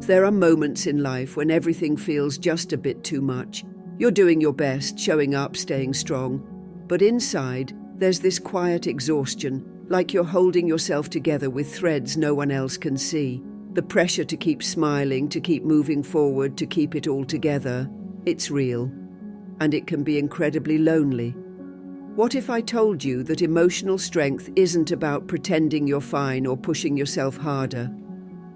There are moments in life when everything feels just a bit too much. You're doing your best, showing up, staying strong. But inside, there's this quiet exhaustion, like you're holding yourself together with threads no one else can see. The pressure to keep smiling, to keep moving forward, to keep it all together, it's real. And it can be incredibly lonely. What if I told you that emotional strength isn't about pretending you're fine or pushing yourself harder?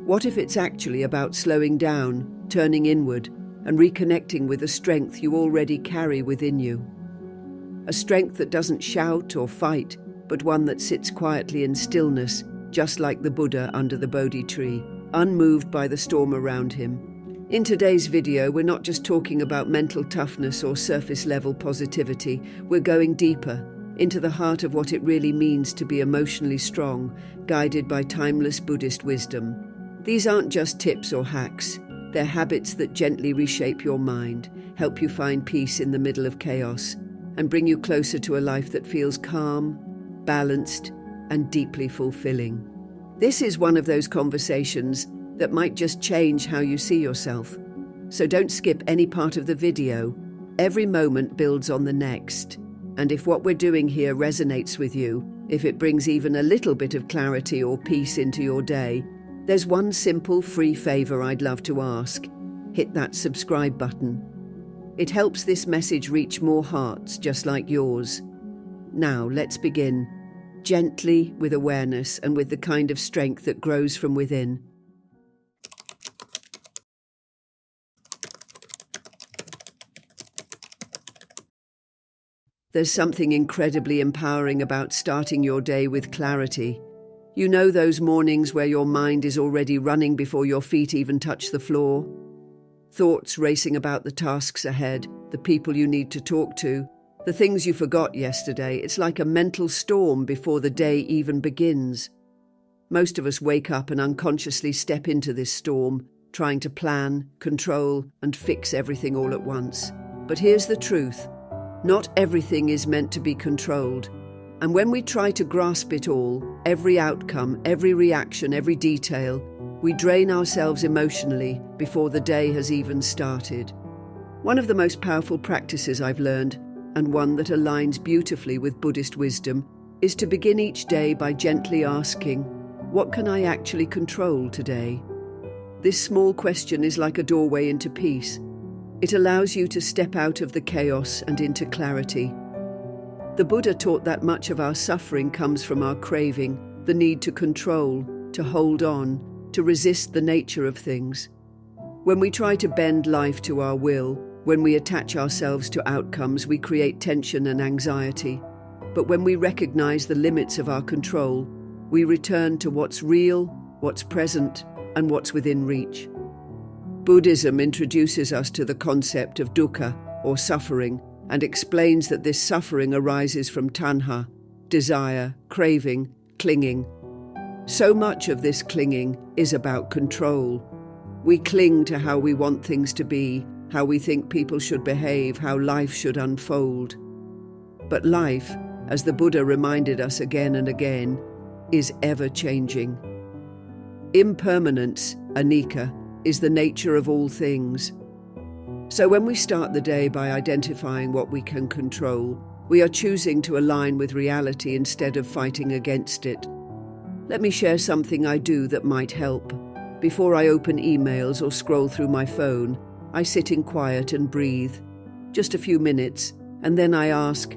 What if it's actually about slowing down, turning inward, and reconnecting with a strength you already carry within you? A strength that doesn't shout or fight, but one that sits quietly in stillness, just like the Buddha under the Bodhi tree, unmoved by the storm around him. In today's video, we're not just talking about mental toughness or surface-level positivity. We're going deeper, into the heart of what it really means to be emotionally strong, guided by timeless Buddhist wisdom. These aren't just tips or hacks. They're habits that gently reshape your mind, help you find peace in the middle of chaos, and bring you closer to a life that feels calm, balanced, and deeply fulfilling. This is one of those conversations that might just change how you see yourself. So don't skip any part of the video. Every moment builds on the next. And if what we're doing here resonates with you, if it brings even a little bit of clarity or peace into your day, there's one simple free favor I'd love to ask. Hit that subscribe button. It helps this message reach more hearts just like yours. Now let's begin. Gently, with awareness and with the kind of strength that grows from within. There's something incredibly empowering about starting your day with clarity. You know those mornings where your mind is already running before your feet even touch the floor? Thoughts racing about the tasks ahead, the people you need to talk to, the things you forgot yesterday. It's like a mental storm before the day even begins. Most of us wake up and unconsciously step into this storm, trying to plan, control, and fix everything all at once. But here's the truth. Not everything is meant to be controlled. And when we try to grasp it all, every outcome, every reaction, every detail, we drain ourselves emotionally before the day has even started. One of the most powerful practices I've learned, and one that aligns beautifully with Buddhist wisdom, is to begin each day by gently asking, what can I actually control today? This small question is like a doorway into peace. It allows you to step out of the chaos and into clarity. The Buddha taught that much of our suffering comes from our craving, the need to control, to hold on, to resist the nature of things. When we try to bend life to our will, when we attach ourselves to outcomes, we create tension and anxiety. But when we recognize the limits of our control, we return to what's real, what's present, and what's within reach. Buddhism introduces us to the concept of dukkha, or suffering, and explains that this suffering arises from tanha, desire, craving, clinging. So much of this clinging is about control. We cling to how we want things to be, how we think people should behave, how life should unfold. But life, as the Buddha reminded us again and again, is ever-changing. Impermanence, anicca, is the nature of all things. So when we start the day by identifying what we can control, we are choosing to align with reality instead of fighting against it. Let me share something I do that might help. Before I open emails or scroll through my phone, I sit in quiet and breathe. Just a few minutes, and then I ask,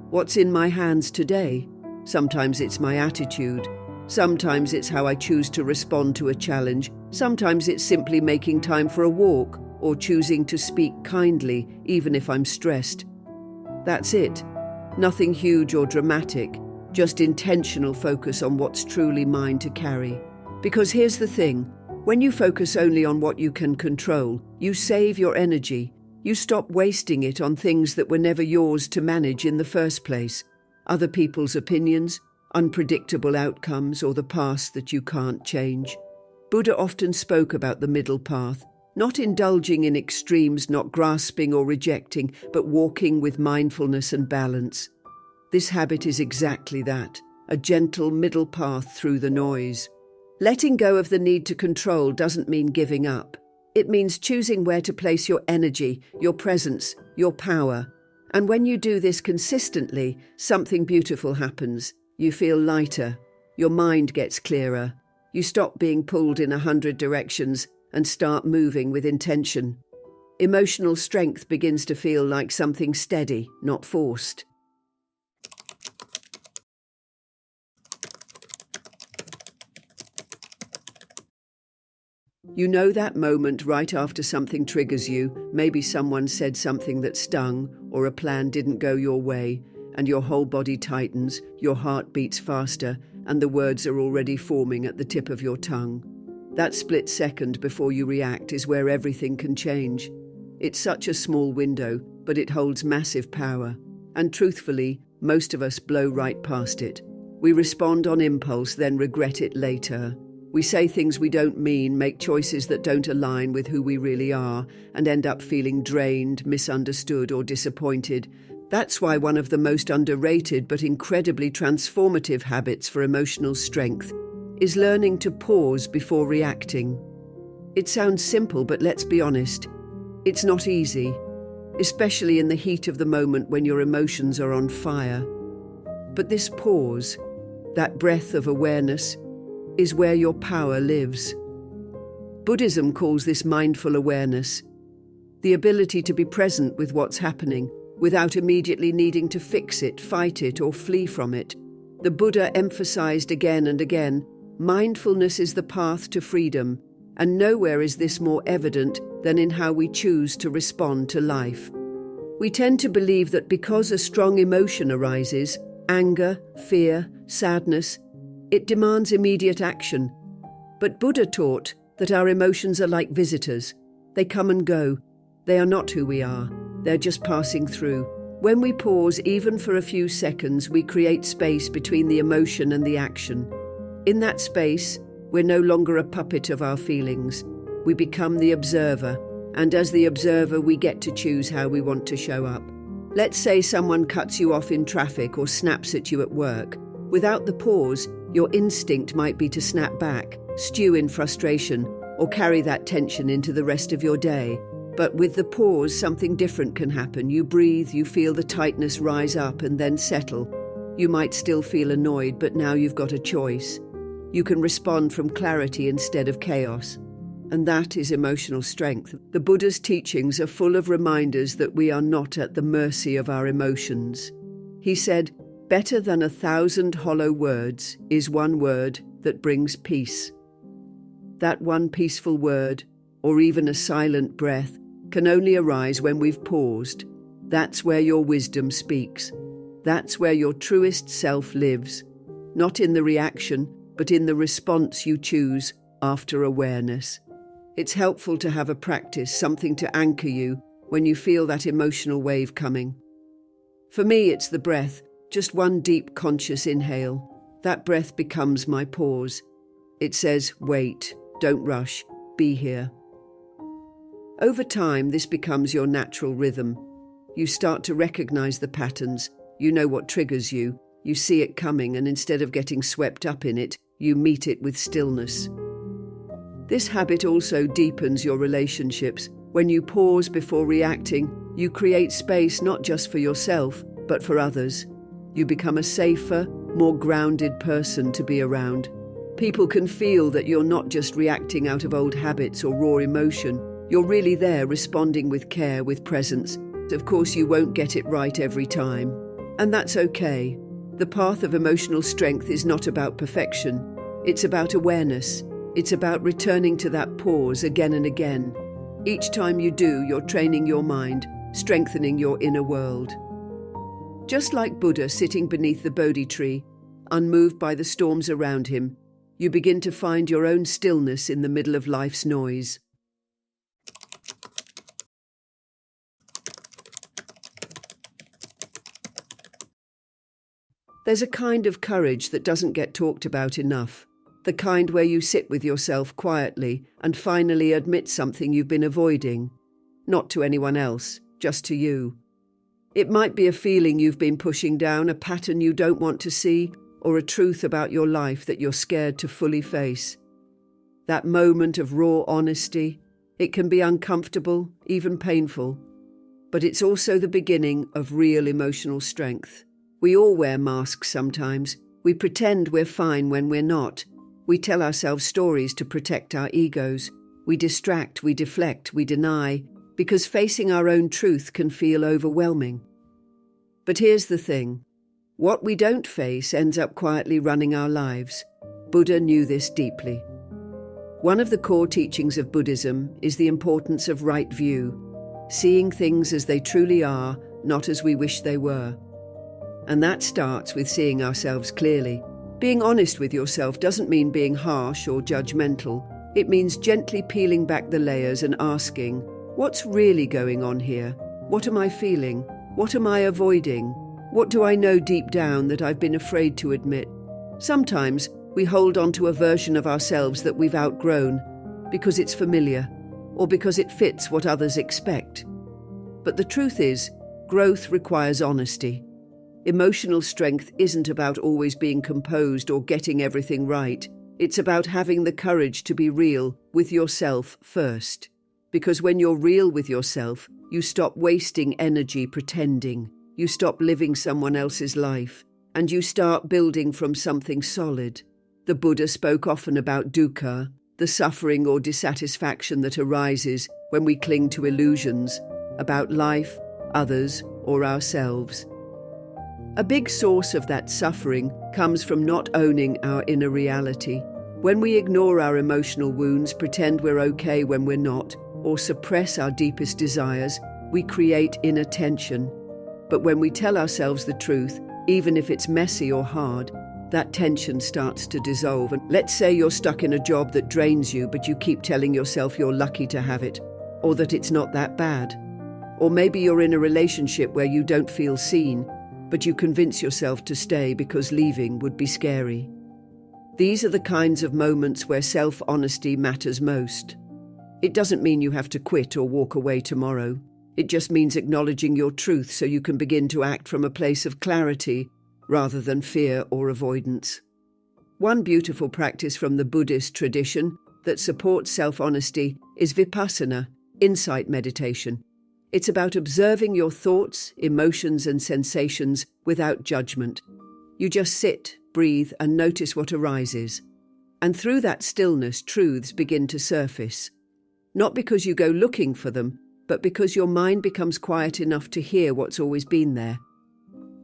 what's in my hands today? Sometimes it's my attitude. Sometimes it's how I choose to respond to a challenge. Sometimes it's simply making time for a walk, or choosing to speak kindly, even if I'm stressed. That's it. Nothing huge or dramatic, just intentional focus on what's truly mine to carry. Because here's the thing, when you focus only on what you can control, you save your energy. You stop wasting it on things that were never yours to manage in the first place. Other people's opinions, unpredictable outcomes, or the past that you can't change. Buddha often spoke about the middle path, not indulging in extremes, not grasping or rejecting, but walking with mindfulness and balance. This habit is exactly that, a gentle middle path through the noise. Letting go of the need to control doesn't mean giving up. It means choosing where to place your energy, your presence, your power. And when you do this consistently, something beautiful happens. You feel lighter. Your mind gets clearer. You stop being pulled in 100 directions and start moving with intention. Emotional strength begins to feel like something steady, not forced. You know that moment right after something triggers you, maybe someone said something that stung, or a plan didn't go your way, and your whole body tightens, your heart beats faster, and the words are already forming at the tip of your tongue. That split second before you react is where everything can change. It's such a small window, but it holds massive power. And truthfully, most of us blow right past it. We respond on impulse, then regret it later. We say things we don't mean, make choices that don't align with who we really are, and end up feeling drained, misunderstood, or disappointed. That's why one of the most underrated but incredibly transformative habits for emotional strength is learning to pause before reacting. It sounds simple, but let's be honest, it's not easy, especially in the heat of the moment when your emotions are on fire. But this pause, that breath of awareness, is where your power lives. Buddhism calls this mindful awareness, the ability to be present with what's happening without immediately needing to fix it, fight it, or flee from it. The Buddha emphasized again and again, mindfulness is the path to freedom, and nowhere is this more evident than in how we choose to respond to life. We tend to believe that because a strong emotion arises, anger, fear, sadness, it demands immediate action. But Buddha taught that our emotions are like visitors. They come and go. They are not who we are. They're just passing through. When we pause, even for a few seconds, we create space between the emotion and the action. In that space, we're no longer a puppet of our feelings. We become the observer, and as the observer, we get to choose how we want to show up. Let's say someone cuts you off in traffic or snaps at you at work. Without the pause, your instinct might be to snap back, stew in frustration, or carry that tension into the rest of your day. But with the pause, something different can happen. You breathe, you feel the tightness rise up and then settle. You might still feel annoyed, but now you've got a choice. You can respond from clarity instead of chaos. And that is emotional strength. The Buddha's teachings are full of reminders that we are not at the mercy of our emotions. He said, "Better than 1,000 hollow words is one word that brings peace." That one peaceful word, or even a silent breath, can only arise when we've paused. That's where your wisdom speaks. That's where your truest self lives. Not in the reaction, but in the response you choose after awareness. It's helpful to have a practice, something to anchor you when you feel that emotional wave coming. For me, it's the breath. Just one deep conscious inhale. That breath becomes my pause. It says, wait, don't rush, be here. Over time, this becomes your natural rhythm. You start to recognize the patterns. You know what triggers you. You see it coming, and instead of getting swept up in it, you meet it with stillness. This habit also deepens your relationships. When you pause before reacting, you create space not just for yourself, but for others. You become a safer, more grounded person to be around. People can feel that you're not just reacting out of old habits or raw emotion. You're really there, responding with care, with presence. Of course, you won't get it right every time. And that's okay. The path of emotional strength is not about perfection. It's about awareness. It's about returning to that pause again and again. Each time you do, you're training your mind, strengthening your inner world. Just like Buddha sitting beneath the Bodhi tree, unmoved by the storms around him, you begin to find your own stillness in the middle of life's noise. There's a kind of courage that doesn't get talked about enough. The kind where you sit with yourself quietly and finally admit something you've been avoiding. Not to anyone else, just to you. It might be a feeling you've been pushing down, a pattern you don't want to see, or a truth about your life that you're scared to fully face. that moment of raw honesty. It can be uncomfortable, even painful, but it's also the beginning of real emotional strength. We all wear masks sometimes. We pretend we're fine when we're not. We tell ourselves stories to protect our egos. We distract, we deflect, we deny, because facing our own truth can feel overwhelming. But here's the thing. What we don't face ends up quietly running our lives. Buddha knew this deeply. One of the core teachings of Buddhism is the importance of right view, seeing things as they truly are, not as we wish they were. And that starts with seeing ourselves clearly. Being honest with yourself doesn't mean being harsh or judgmental. It means gently peeling back the layers and asking, what's really going on here? What am I feeling? What am I avoiding? What do I know deep down that I've been afraid to admit? Sometimes we hold on to a version of ourselves that we've outgrown because it's familiar or because it fits what others expect. But the truth is, growth requires honesty. Emotional strength isn't about always being composed or getting everything right. It's about having the courage to be real with yourself first. Because when you're real with yourself, you stop wasting energy pretending. You stop living someone else's life, and you start building from something solid. The Buddha spoke often about dukkha, the suffering or dissatisfaction that arises when we cling to illusions about life, others, or ourselves. A big source of that suffering comes from not owning our inner reality. When we ignore our emotional wounds, pretend we're okay when we're not, or suppress our deepest desires, we create inner tension. But when we tell ourselves the truth, even if it's messy or hard, that tension starts to dissolve. And let's say you're stuck in a job that drains you, but you keep telling yourself you're lucky to have it, or that it's not that bad. Or maybe you're in a relationship where you don't feel seen, but you convince yourself to stay because leaving would be scary. These are the kinds of moments where self-honesty matters most. It doesn't mean you have to quit or walk away tomorrow. It just means acknowledging your truth so you can begin to act from a place of clarity rather than fear or avoidance. One beautiful practice from the Buddhist tradition that supports self-honesty is vipassana, insight meditation. It's about observing your thoughts, emotions, and sensations without judgment. You just sit, breathe, and notice what arises. And through that stillness, truths begin to surface. Not because you go looking for them, but because your mind becomes quiet enough to hear what's always been there.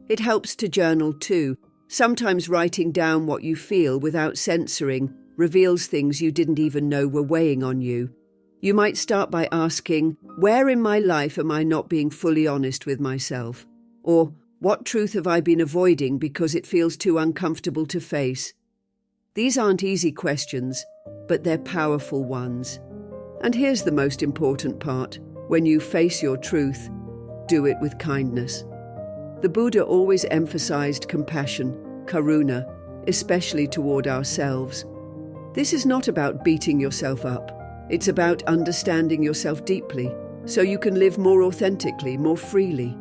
It helps to journal too. Sometimes writing down what you feel without censoring reveals things you didn't even know were weighing on you. You might start by asking, where in my life am I not being fully honest with myself? Or, what truth have I been avoiding because it feels too uncomfortable to face? These aren't easy questions, but they're powerful ones. And here's the most important part. When you face your truth, do it with kindness. The Buddha always emphasized compassion, karuna, especially toward ourselves. This is not about beating yourself up. It's about understanding yourself deeply, so you can live more authentically, more freely.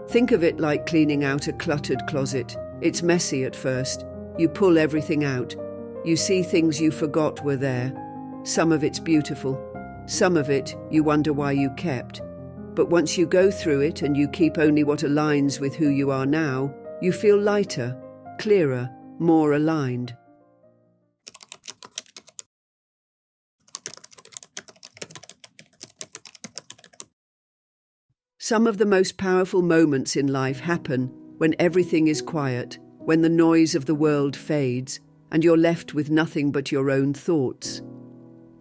Think of it like cleaning out a cluttered closet. It's messy at first. You pull everything out. You see things you forgot were there. Some of it's beautiful. Some of it you wonder why you kept. But once you go through it and you keep only what aligns with who you are now, you feel lighter, clearer, more aligned. Some of the most powerful moments in life happen when everything is quiet, when the noise of the world fades, and you're left with nothing but your own thoughts.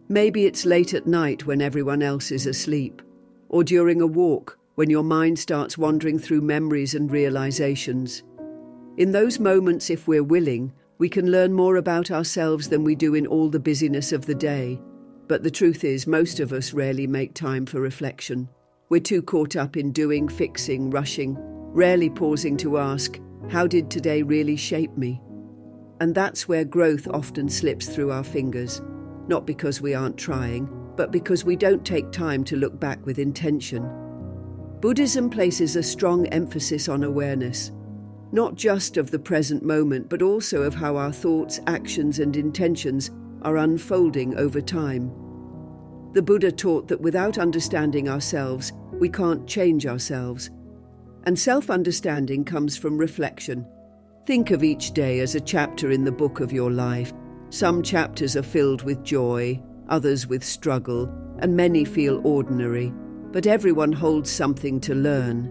Maybe it's late at night when everyone else is asleep, or during a walk when your mind starts wandering through memories and realizations. In those moments, if we're willing, we can learn more about ourselves than we do in all the busyness of the day. But the truth is, most of us rarely make time for reflection. We're too caught up in doing, fixing, rushing, rarely pausing to ask, how did today really shape me? And that's where growth often slips through our fingers. Not because we aren't trying, but because we don't take time to look back with intention. Buddhism places a strong emphasis on awareness, not just of the present moment, but also of how our thoughts, actions, and intentions are unfolding over time. The Buddha taught that without understanding ourselves, we can't change ourselves. And self-understanding comes from reflection. Think of each day as a chapter in the book of your life. Some chapters are filled with joy, others with struggle, and many feel ordinary. But everyone holds something to learn.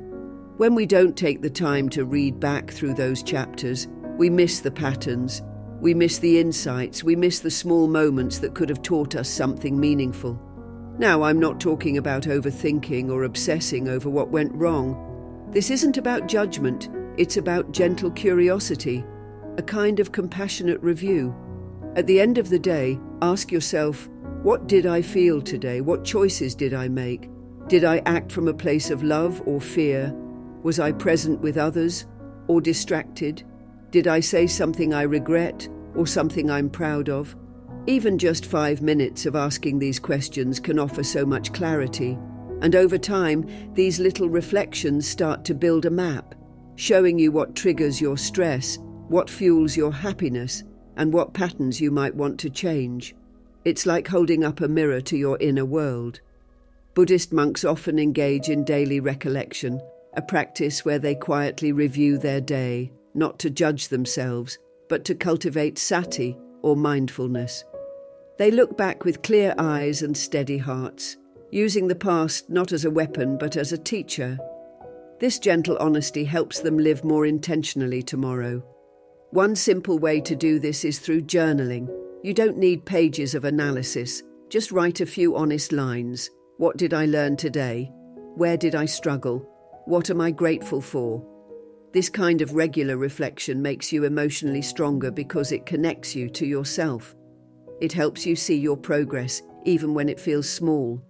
When we don't take the time to read back through those chapters, we miss the patterns, we miss the insights, we miss the small moments that could have taught us something meaningful. Now, I'm not talking about overthinking or obsessing over what went wrong. This isn't about judgment, it's about gentle curiosity, a kind of compassionate review. At the end of the day, ask yourself, what did I feel today? What choices did I make? Did I act from a place of love or fear? Was I present with others or distracted? Did I say something I regret or something I'm proud of? Even just 5 minutes of asking these questions can offer so much clarity. And over time, these little reflections start to build a map, showing you what triggers your stress, what fuels your happiness, and what patterns you might want to change. It's like holding up a mirror to your inner world. Buddhist monks often engage in daily recollection, a practice where they quietly review their day, not to judge themselves, but to cultivate sati, or mindfulness. They look back with clear eyes and steady hearts, using the past not as a weapon but as a teacher. This gentle honesty helps them live more intentionally tomorrow. One simple way to do this is through journaling. You don't need pages of analysis, just write a few honest lines. What did I learn today? Where did I struggle? What am I grateful for? This kind of regular reflection makes you emotionally stronger because it connects you to yourself. It helps you see your progress, even when it feels small.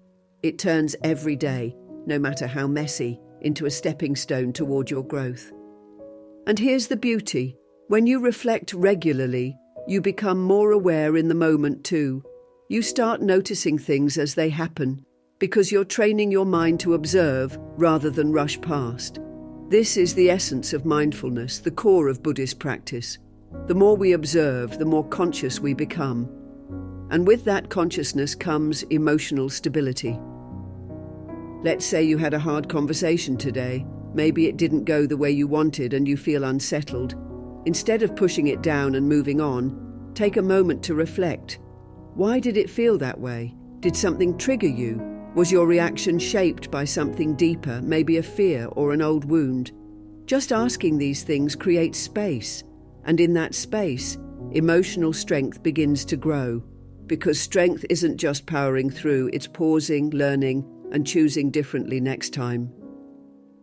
It turns every day, no matter how messy, into a stepping stone toward your growth. And here's the beauty. When you reflect regularly, you become more aware in the moment too. You start noticing things as they happen, because you're training your mind to observe rather than rush past. This is the essence of mindfulness, the core of Buddhist practice. The more we observe, the more conscious we become. And with that consciousness comes emotional stability. Let's say you had a hard conversation today. Maybe it didn't go the way you wanted and you feel unsettled. Instead of pushing it down and moving on, take a moment to reflect. Why did it feel that way? Did something trigger you? Was your reaction shaped by something deeper, maybe a fear or an old wound? Just asking these things creates space, and in that space, emotional strength begins to grow. Because strength isn't just powering through, it's pausing, learning, and choosing differently next time.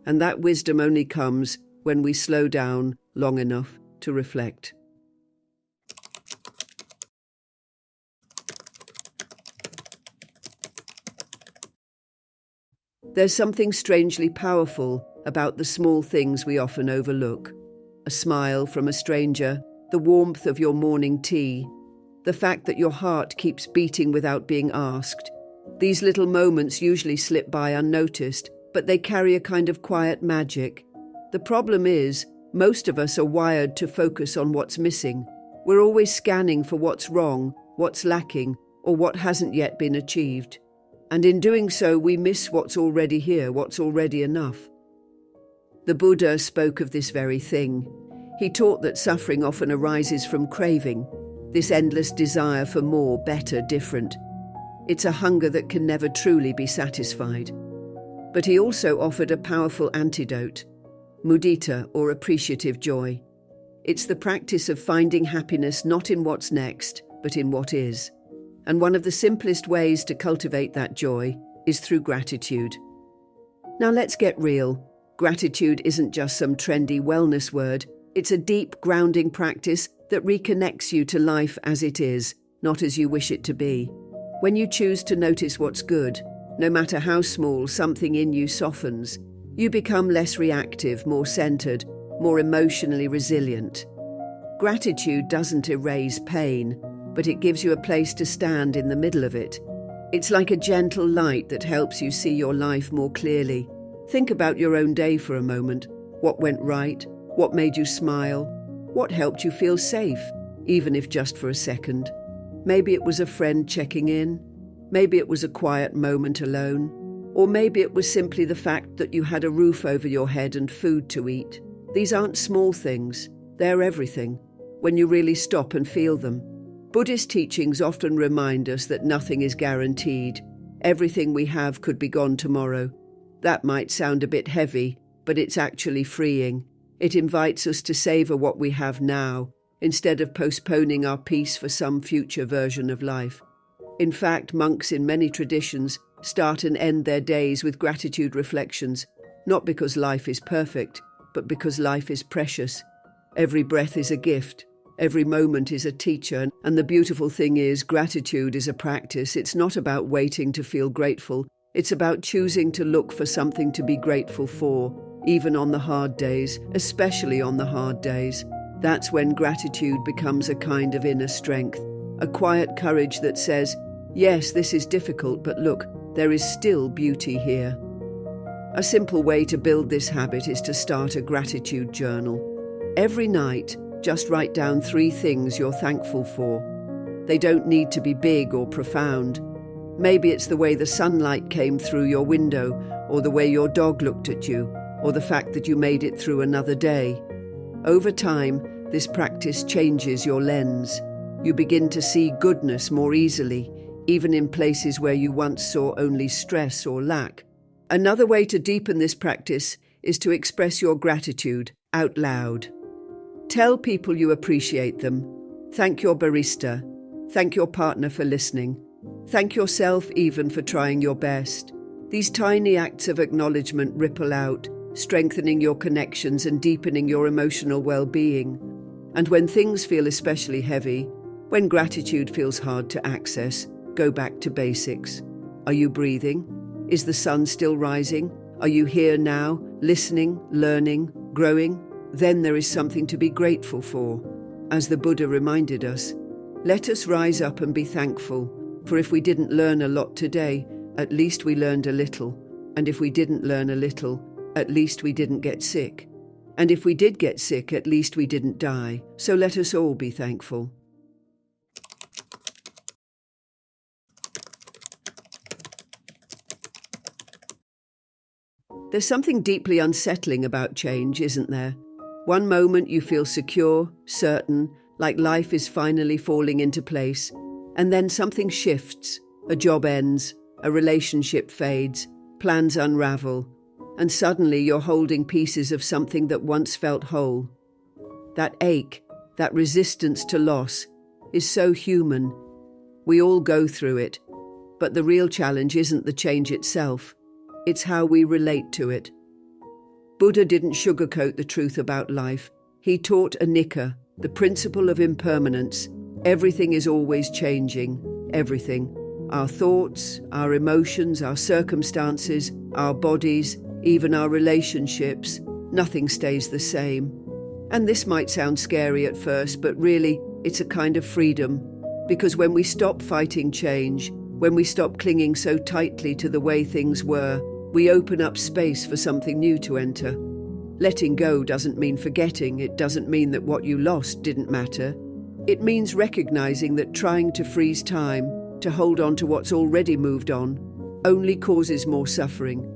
And that wisdom only comes when we slow down long enough to reflect. There's something strangely powerful about the small things we often overlook. A smile from a stranger, the warmth of your morning tea, the fact that your heart keeps beating without being asked. These little moments usually slip by unnoticed, but they carry a kind of quiet magic. The problem is, most of us are wired to focus on what's missing. We're always scanning for what's wrong, what's lacking, or what hasn't yet been achieved. And in doing so, we miss what's already here, what's already enough. The Buddha spoke of this very thing. He taught that suffering often arises from craving, this endless desire for more, better, different. It's a hunger that can never truly be satisfied. But he also offered a powerful antidote, mudita, or appreciative joy. It's the practice of finding happiness not in what's next, but in what is. And one of the simplest ways to cultivate that joy is through gratitude. Now let's get real. Gratitude isn't just some trendy wellness word. It's a deep, grounding practice that reconnects you to life as it is, not as you wish it to be. When you choose to notice what's good, no matter how small, something in you softens. You become less reactive, more centered, more emotionally resilient. Gratitude doesn't erase pain, but it gives you a place to stand in the middle of it. It's like a gentle light that helps you see your life more clearly. Think about your own day for a moment. What went right? What made you smile? What helped you feel safe, even if just for a second? Maybe it was a friend checking in. Maybe it was a quiet moment alone. Or maybe it was simply the fact that you had a roof over your head and food to eat. These aren't small things. They're everything, when you really stop and feel them. Buddhist teachings often remind us that nothing is guaranteed. Everything we have could be gone tomorrow. That might sound a bit heavy, but it's actually freeing. It invites us to savor what we have now, instead of postponing our peace for some future version of life. In fact, monks in many traditions start and end their days with gratitude reflections, not because life is perfect, but because life is precious. Every breath is a gift. Every moment is a teacher, and the beautiful thing is, gratitude is a practice. It's not about waiting to feel grateful. It's about choosing to look for something to be grateful for, even on the hard days, especially on the hard days. That's when gratitude becomes a kind of inner strength, a quiet courage that says, yes, this is difficult, but look, there is still beauty here. A simple way to build this habit is to start a gratitude journal. Every night, just write down 3 things you're thankful for. They don't need to be big or profound. Maybe it's the way the sunlight came through your window, or the way your dog looked at you, or the fact that you made it through another day. Over time, this practice changes your lens. You begin to see goodness more easily, even in places where you once saw only stress or lack. Another way to deepen this practice is to express your gratitude out loud. Tell people you appreciate them. Thank your barista. Thank your partner for listening. Thank yourself even for trying your best. These tiny acts of acknowledgement ripple out, strengthening your connections and deepening your emotional well-being. And when things feel especially heavy, when gratitude feels hard to access, go back to basics. Are you breathing? Is the sun still rising? Are you here now, listening, learning, growing? Then there is something to be grateful for. As the Buddha reminded us, let us rise up and be thankful, for if we didn't learn a lot today, at least we learned a little. And if we didn't learn a little, at least we didn't get sick. And if we did get sick, at least we didn't die. So let us all be thankful. There's something deeply unsettling about change, isn't there? One moment you feel secure, certain, like life is finally falling into place, and then something shifts. A job ends, a relationship fades, plans unravel, and suddenly you're holding pieces of something that once felt whole. That ache, that resistance to loss, is so human. We all go through it, but the real challenge isn't the change itself. It's how we relate to it. Buddha didn't sugarcoat the truth about life. He taught anicca, the principle of impermanence. Everything is always changing, everything. Our thoughts, our emotions, our circumstances, our bodies, even our relationships. Nothing stays the same. And this might sound scary at first, but really, it's a kind of freedom. Because when we stop fighting change, when we stop clinging so tightly to the way things were, we open up space for something new to enter. Letting go doesn't mean forgetting. It doesn't mean that what you lost didn't matter. It means recognizing that trying to freeze time, to hold on to what's already moved on, only causes more suffering.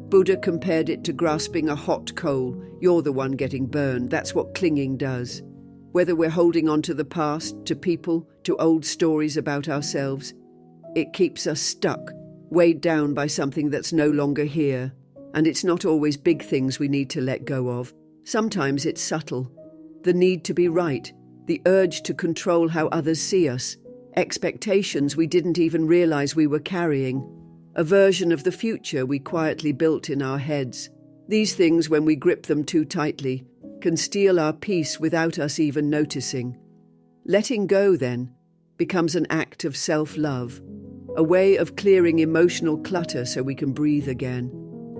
Buddha compared it to grasping a hot coal. You're the one getting burned. That's what clinging does. Whether we're holding on to the past, to people, to old stories about ourselves, it keeps us stuck, weighed down by something that's no longer here. And it's not always big things we need to let go of. Sometimes it's subtle. The need to be right, the urge to control how others see us, expectations we didn't even realize we were carrying, a version of the future we quietly built in our heads. These things, when we grip them too tightly, can steal our peace without us even noticing. Letting go, then, becomes an act of self-love, a way of clearing emotional clutter so we can breathe again.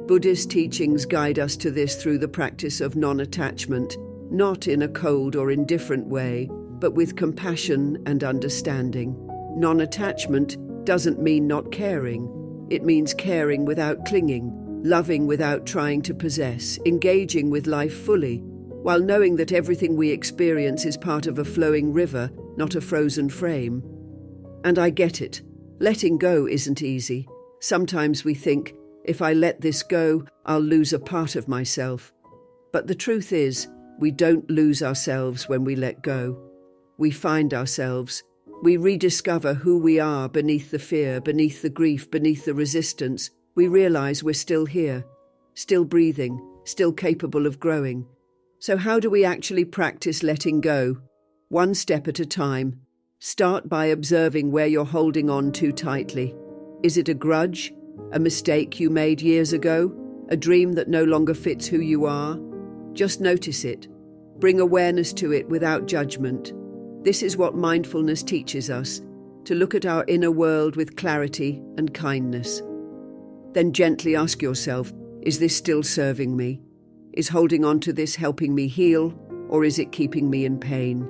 Buddhist teachings guide us to this through the practice of non-attachment, not in a cold or indifferent way, but with compassion and understanding. Non-attachment doesn't mean not caring. It means caring without clinging, loving without trying to possess, engaging with life fully, while knowing that everything we experience is part of a flowing river, not a frozen frame. And I get it. Letting go isn't easy. Sometimes we think, if I let this go, I'll lose a part of myself. But the truth is, we don't lose ourselves when we let go. We find ourselves. We rediscover who we are beneath the fear, beneath the grief, beneath the resistance. We realize we're still here, still breathing, still capable of growing. So how do we actually practice letting go? One step at a time. Start by observing where you're holding on too tightly. Is it a grudge? A mistake you made years ago? A dream that no longer fits who you are? Just notice it. Bring awareness to it without judgment. This is what mindfulness teaches us, to look at our inner world with clarity and kindness. Then gently ask yourself, is this still serving me? Is holding on to this helping me heal, or is it keeping me in pain?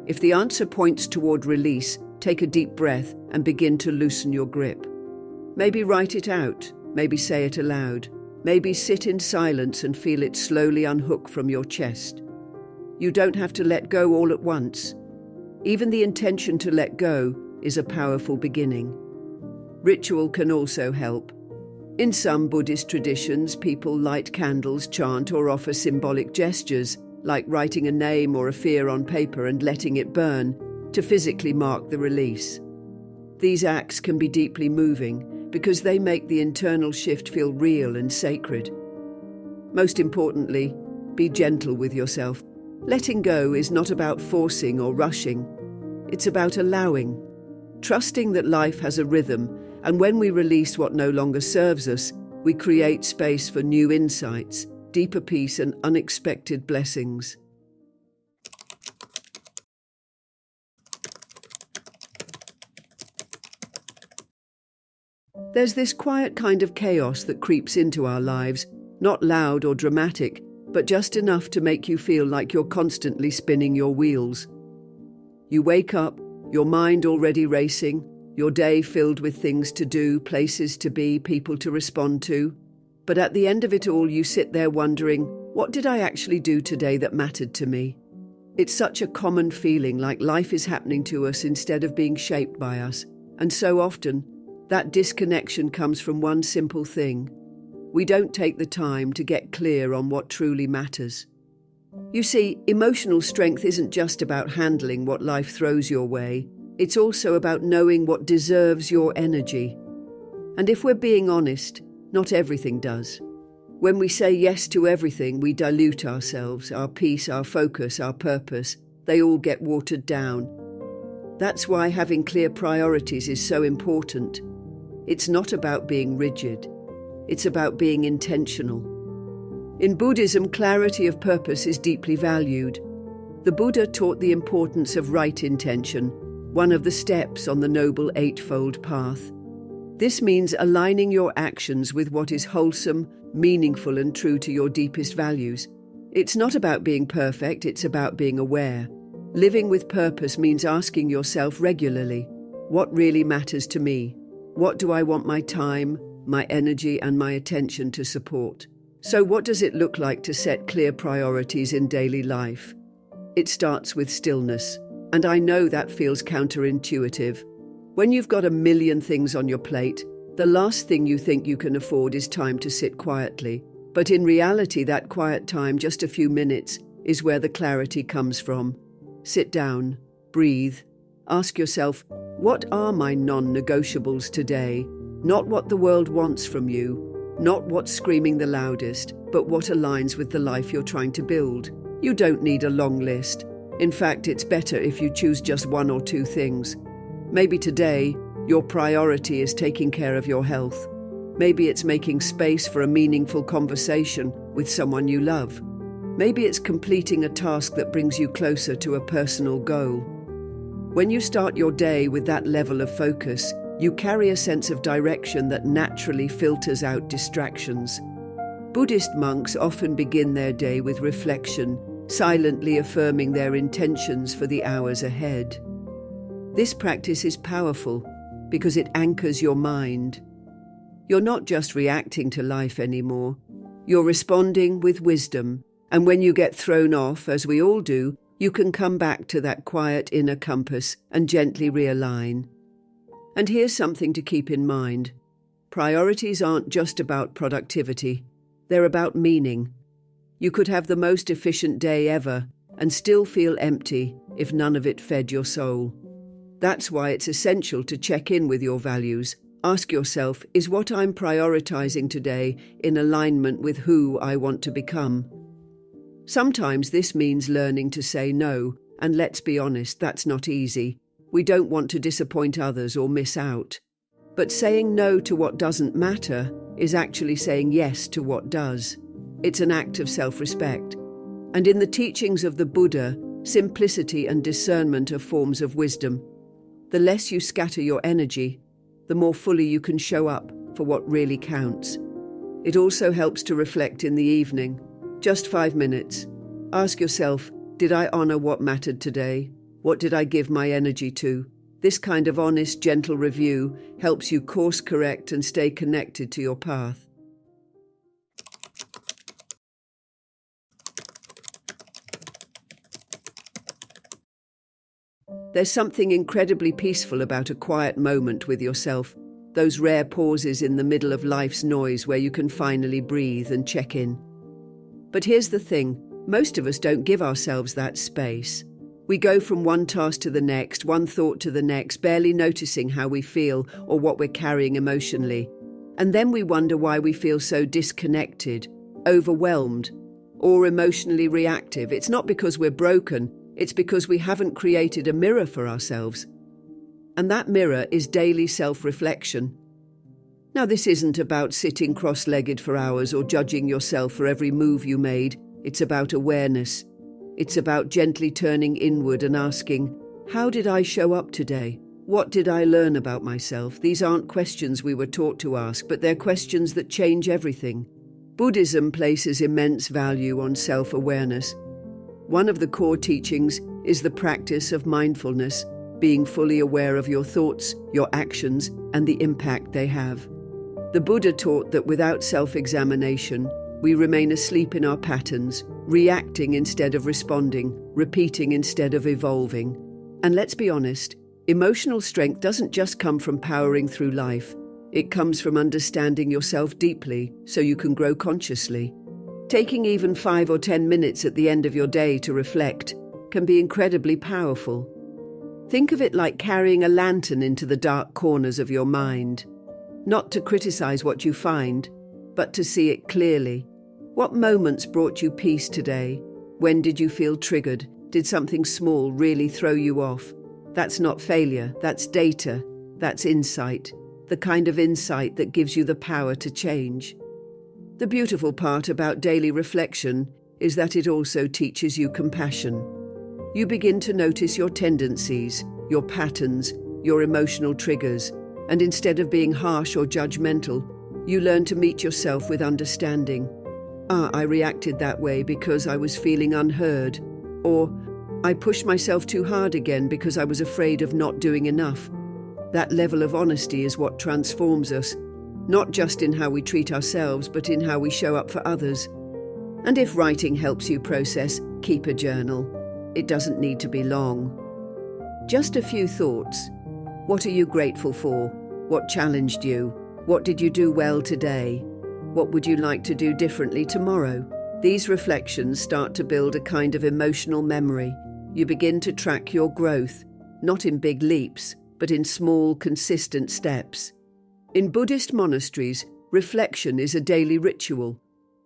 If the answer points toward release, take a deep breath and begin to loosen your grip. Maybe write it out, maybe say it aloud, maybe sit in silence and feel it slowly unhook from your chest. You don't have to let go all at once. Even the intention to let go is a powerful beginning. Ritual can also help. In some Buddhist traditions, people light candles, chant, or offer symbolic gestures, like writing a name or a fear on paper and letting it burn, to physically mark the release. These acts can be deeply moving because they make the internal shift feel real and sacred. Most importantly, be gentle with yourself. Letting go is not about forcing or rushing. It's about allowing, trusting that life has a rhythm, and when we release what no longer serves us, we create space for new insights, deeper peace, and unexpected blessings. There's this quiet kind of chaos that creeps into our lives, not loud or dramatic, but just enough to make you feel like you're constantly spinning your wheels. You wake up, your mind already racing, your day filled with things to do, places to be, people to respond to. But at the end of it all, you sit there wondering, what did I actually do today that mattered to me? It's such a common feeling, like life is happening to us instead of being shaped by us. And so often, that disconnection comes from one simple thing. We don't take the time to get clear on what truly matters. You see, emotional strength isn't just about handling what life throws your way. It's also about knowing what deserves your energy. And if we're being honest, not everything does. When we say yes to everything, we dilute ourselves, our peace, our focus, our purpose. They all get watered down. That's why having clear priorities is so important. It's not about being rigid. It's about being intentional. In Buddhism, clarity of purpose is deeply valued. The Buddha taught the importance of right intention, one of the steps on the Noble Eightfold Path. This means aligning your actions with what is wholesome, meaningful, and true to your deepest values. It's not about being perfect, it's about being aware. Living with purpose means asking yourself regularly, what really matters to me? What do I want my time, my energy, and my attention to support? So what does it look like to set clear priorities in daily life? It starts with stillness, and I know that feels counterintuitive. When you've got a million things on your plate, the last thing you think you can afford is time to sit quietly. But in reality, that quiet time, just a few minutes, is where the clarity comes from. Sit down, breathe, ask yourself, what are my non-negotiables today? Not what the world wants from you, not what's screaming the loudest, but what aligns with the life you're trying to build. You don't need a long list. In fact, it's better if you choose just one or two things. Maybe today, your priority is taking care of your health. Maybe it's making space for a meaningful conversation with someone you love. Maybe it's completing a task that brings you closer to a personal goal. When you start your day with that level of focus, you carry a sense of direction that naturally filters out distractions. Buddhist monks often begin their day with reflection, silently affirming their intentions for the hours ahead. This practice is powerful because it anchors your mind. You're not just reacting to life anymore. You're responding with wisdom, and when you get thrown off, as we all do, You can come back to that quiet inner compass and gently realign. And here's something to keep in mind. Priorities aren't just about productivity, they're about meaning. You could have the most efficient day ever and still feel empty if none of it fed your soul. That's why it's essential to check in with your values. Ask yourself, is what I'm prioritizing today in alignment with who I want to become? Sometimes this means learning to say no, and let's be honest, that's not easy. We don't want to disappoint others or miss out. But saying no to what doesn't matter is actually saying yes to what does. It's an act of self-respect. And in the teachings of the Buddha, simplicity and discernment are forms of wisdom. The less you scatter your energy, the more fully you can show up for what really counts. It also helps to reflect in the evening. Just 5 minutes. Ask yourself, did I honor what mattered today? What did I give my energy to? This kind of honest, gentle review helps you course correct and stay connected to your path. There's something incredibly peaceful about a quiet moment with yourself, those rare pauses in the middle of life's noise where you can finally breathe and check in. But here's the thing, most of us don't give ourselves that space. We go from one task to the next, one thought to the next, barely noticing how we feel or what we're carrying emotionally. And then we wonder why we feel so disconnected, overwhelmed, or emotionally reactive. It's not because we're broken, it's because we haven't created a mirror for ourselves. And that mirror is daily self-reflection. Now, this isn't about sitting cross-legged for hours or judging yourself for every move you made. It's about awareness. It's about gently turning inward and asking, how did I show up today? What did I learn about myself? These aren't questions we were taught to ask, but they're questions that change everything. Buddhism places immense value on self-awareness. One of the core teachings is the practice of mindfulness, being fully aware of your thoughts, your actions, and the impact they have. The Buddha taught that without self-examination, we remain asleep in our patterns, reacting instead of responding, repeating instead of evolving. And let's be honest, emotional strength doesn't just come from powering through life. It comes from understanding yourself deeply so you can grow consciously. Taking even 5 or 10 minutes at the end of your day to reflect can be incredibly powerful. Think of it like carrying a lantern into the dark corners of your mind. Not to criticize what you find, but to see it clearly. What moments brought you peace today? When did you feel triggered? Did something small really throw you off? That's not failure, that's data, that's insight. The kind of insight that gives you the power to change. The beautiful part about daily reflection is that it also teaches you compassion. You begin to notice your tendencies, your patterns, your emotional triggers, and instead of being harsh or judgmental, you learn to meet yourself with understanding. I reacted that way because I was feeling unheard, or I pushed myself too hard again because I was afraid of not doing enough. That level of honesty is what transforms us, not just in how we treat ourselves, but in how we show up for others. And if writing helps you process, keep a journal. It doesn't need to be long. Just a few thoughts. What are you grateful for? What challenged you? What did you do well today? What would you like to do differently tomorrow? These reflections start to build a kind of emotional memory. You begin to track your growth, not in big leaps, but in small, consistent steps. In Buddhist monasteries, reflection is a daily ritual.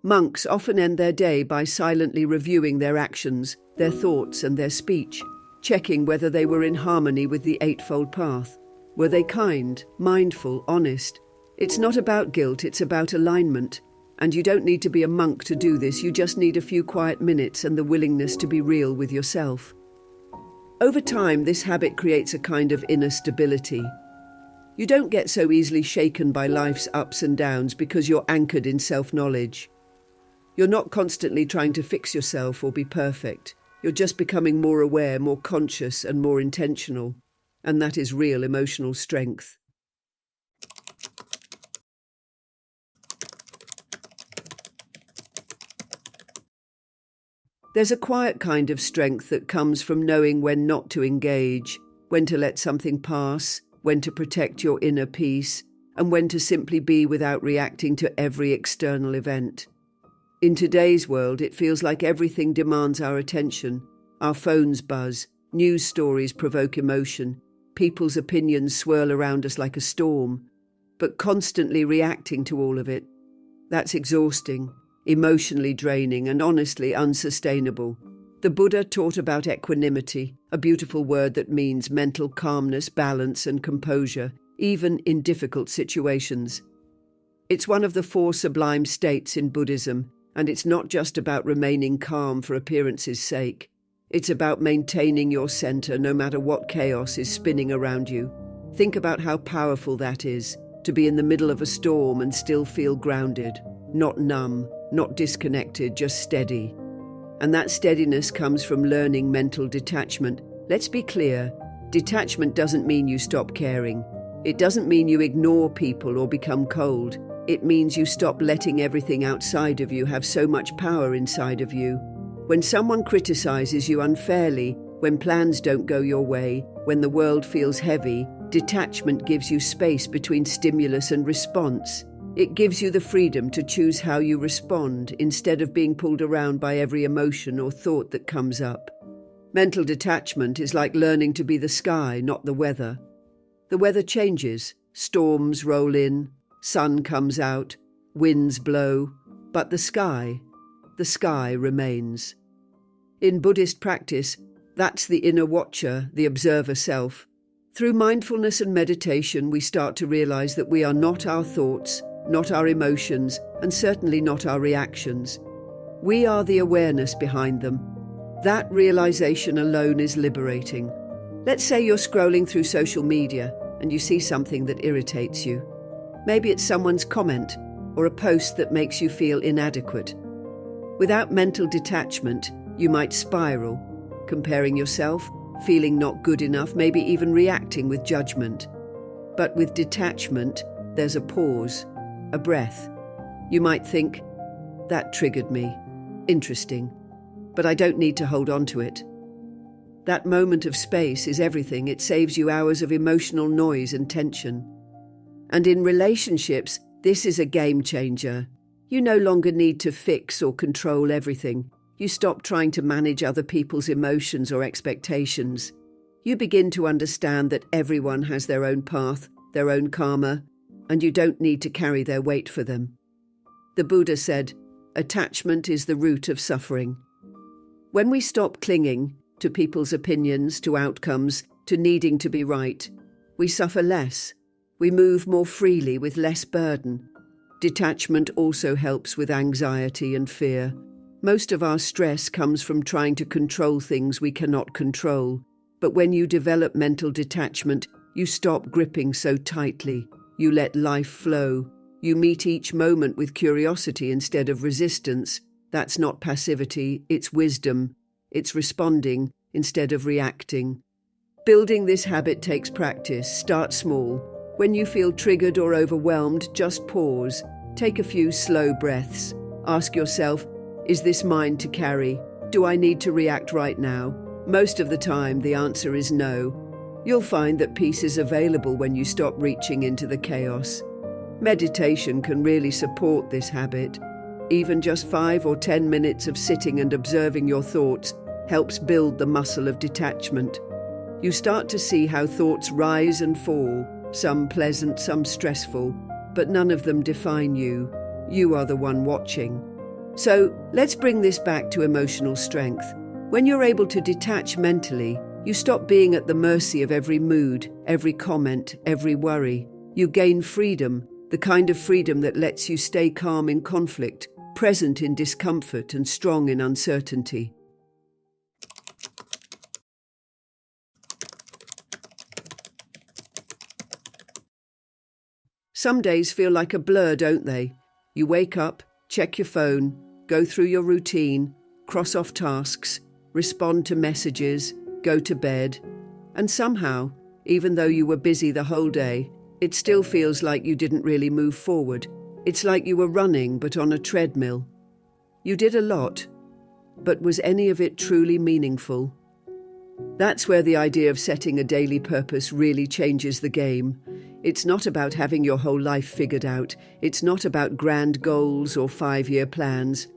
Monks often end their day by silently reviewing their actions, their thoughts, and their speech, checking whether they were in harmony with the Eightfold Path. Were they kind, mindful, honest? It's not about guilt, it's about alignment. And you don't need to be a monk to do this, you just need a few quiet minutes and the willingness to be real with yourself. Over time, this habit creates a kind of inner stability. You don't get so easily shaken by life's ups and downs because you're anchored in self-knowledge. You're not constantly trying to fix yourself or be perfect. You're just becoming more aware, more conscious, and more intentional. And that is real emotional strength. There's a quiet kind of strength that comes from knowing when not to engage, when to let something pass, when to protect your inner peace, and when to simply be without reacting to every external event. In today's world, it feels like everything demands our attention. Our phones buzz, news stories provoke emotion, people's opinions swirl around us like a storm. But constantly reacting to all of it, that's exhausting, emotionally draining, and honestly unsustainable. The Buddha taught about equanimity, a beautiful word that means mental calmness, balance, and composure, even in difficult situations. It's one of the 4 sublime states in Buddhism, and it's not just about remaining calm for appearance's sake. It's about maintaining your center no matter what chaos is spinning around you. Think about how powerful that is, to be in the middle of a storm and still feel grounded, not numb, not disconnected, just steady. And that steadiness comes from learning mental detachment. Let's be clear, detachment doesn't mean you stop caring. It doesn't mean you ignore people or become cold. It means you stop letting everything outside of you have so much power inside of you. When someone criticizes you unfairly, when plans don't go your way, when the world feels heavy, detachment gives you space between stimulus and response. It gives you the freedom to choose how you respond instead of being pulled around by every emotion or thought that comes up. Mental detachment is like learning to be the sky, not the weather. The weather changes, storms roll in, sun comes out, winds blow, but the sky remains. In Buddhist practice, that's the inner watcher, the observer self. Through mindfulness and meditation, we start to realize that we are not our thoughts, not our emotions, and certainly not our reactions. We are the awareness behind them. That realization alone is liberating. Let's say you're scrolling through social media and you see something that irritates you. Maybe it's someone's comment or a post that makes you feel inadequate. Without mental detachment, you might spiral, comparing yourself, feeling not good enough, maybe even reacting with judgment. But with detachment, there's a pause, a breath. You might think, that triggered me. Interesting. But I don't need to hold on to it. That moment of space is everything. It saves you hours of emotional noise and tension. And in relationships, this is a game changer. You no longer need to fix or control everything. You stop trying to manage other people's emotions or expectations. You begin to understand that everyone has their own path, their own karma, and you don't need to carry their weight for them. The Buddha said, attachment is the root of suffering. When we stop clinging to people's opinions, to outcomes, to needing to be right, we suffer less. We move more freely with less burden. Detachment also helps with anxiety and fear. Most of our stress comes from trying to control things we cannot control. But when you develop mental detachment, you stop gripping so tightly. You let life flow. You meet each moment with curiosity instead of resistance. That's not passivity, it's wisdom. It's responding instead of reacting. Building this habit takes practice. Start small. When you feel triggered or overwhelmed, just pause. Take a few slow breaths. Ask yourself, is this mine to carry? Do I need to react right now? Most of the time, the answer is no. You'll find that peace is available when you stop reaching into the chaos. Meditation can really support this habit. Even just 5 or 10 minutes of sitting and observing your thoughts helps build the muscle of detachment. You start to see how thoughts rise and fall, some pleasant, some stressful, but none of them define you. You are the one watching. So let's bring this back to emotional strength. When you're able to detach mentally, you stop being at the mercy of every mood, every comment, every worry. You gain freedom, the kind of freedom that lets you stay calm in conflict, present in discomfort, and strong in uncertainty. Some days feel like a blur, don't they? You wake up, check your phone, go through your routine, cross off tasks, respond to messages, go to bed, and somehow, even though you were busy the whole day, it still feels like you didn't really move forward. It's like you were running but on a treadmill. You did a lot, But was any of it truly meaningful? That's where the idea of setting a daily purpose really changes the game. It's not about having your whole life figured out. It's not about grand goals or 5-year plans.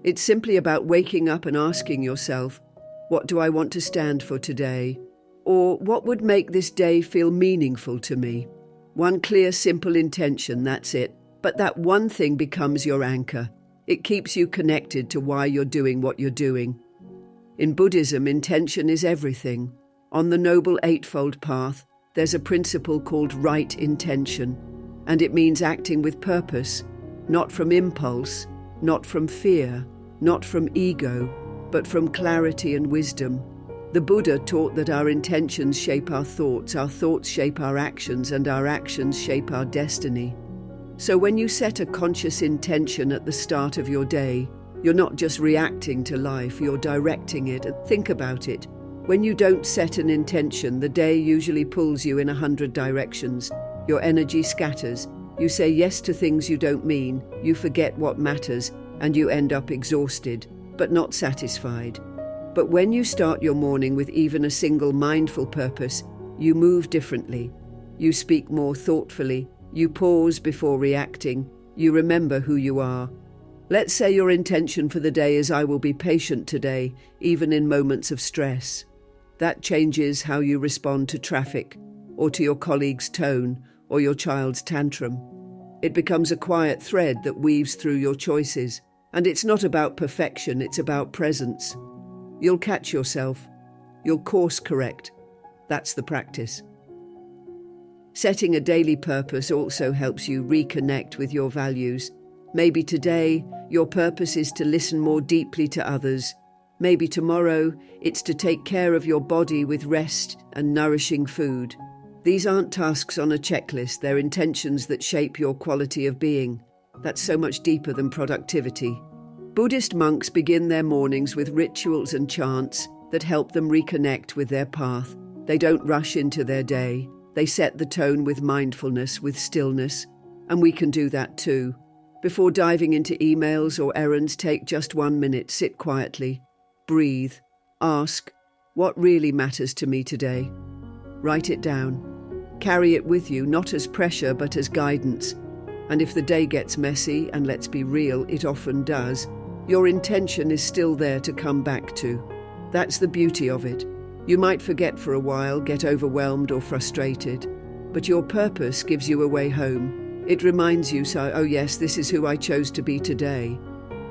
It's simply about waking up and asking yourself, what do I want to stand for today? Or what would make this day feel meaningful to me? One clear, simple intention, that's it. But that one thing becomes your anchor. It keeps you connected to why you're doing what you're doing. In Buddhism, intention is everything. On the Noble Eightfold Path, there's a principle called right intention, and it means acting with purpose, not from impulse, not from fear, not from ego, but from clarity and wisdom. The Buddha taught that our intentions shape our thoughts shape our actions, and our actions shape our destiny. So when you set a conscious intention at the start of your day, you're not just reacting to life, you're directing it. And think about it. When you don't set an intention, the day usually pulls you in 100 directions. Your energy scatters. You say yes to things you don't mean, you forget what matters, and you end up exhausted, but not satisfied. But when you start your morning with even a single mindful purpose, you move differently. You speak more thoughtfully. You pause before reacting. You remember who you are. Let's say your intention for the day is I will be patient today, even in moments of stress. That changes how you respond to traffic, or to your colleague's tone, or your child's tantrum. It becomes a quiet thread that weaves through your choices. And it's not about perfection, it's about presence. You'll catch yourself. You'll course correct. That's the practice. Setting a daily purpose also helps you reconnect with your values. Maybe today, your purpose is to listen more deeply to others. Maybe tomorrow, it's to take care of your body with rest and nourishing food. These aren't tasks on a checklist, they're intentions that shape your quality of being. That's so much deeper than productivity. Buddhist monks begin their mornings with rituals and chants that help them reconnect with their path. They don't rush into their day. They set the tone with mindfulness, with stillness. And we can do that too. Before diving into emails or errands, take just 1 minute, sit quietly, breathe, ask, what really matters to me today? Write it down. Carry it with you, not as pressure, but as guidance. And if the day gets messy, and let's be real, it often does, your intention is still there to come back to. That's the beauty of it. You might forget for a while, get overwhelmed or frustrated, but your purpose gives you a way home. It reminds you, oh yes, this is who I chose to be today.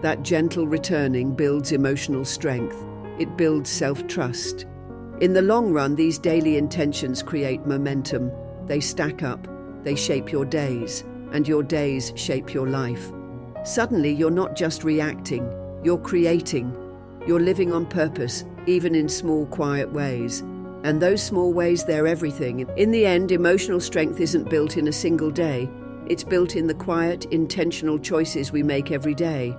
That gentle returning builds emotional strength. It builds self-trust. In the long run, these daily intentions create momentum. They stack up, they shape your days, and your days shape your life. Suddenly, you're not just reacting, you're creating. You're living on purpose, even in small, quiet ways. And those small ways, they're everything. In the end, emotional strength isn't built in a single day. It's built in the quiet, intentional choices we make every day.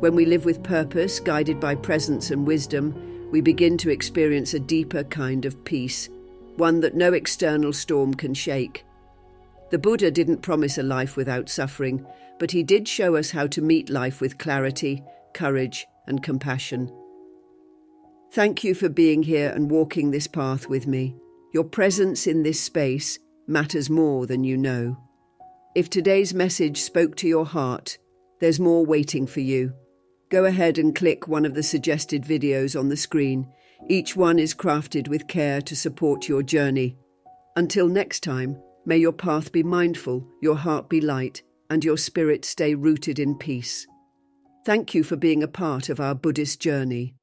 When we live with purpose, guided by presence and wisdom, we begin to experience a deeper kind of peace, one that no external storm can shake. The Buddha didn't promise a life without suffering, but he did show us how to meet life with clarity, courage, and compassion. Thank you for being here and walking this path with me. Your presence in this space matters more than you know. If today's message spoke to your heart, there's more waiting for you. Go ahead and click one of the suggested videos on the screen. Each one is crafted with care to support your journey. Until next time, may your path be mindful, your heart be light, and your spirit stay rooted in peace. Thank you for being a part of our Buddhist journey.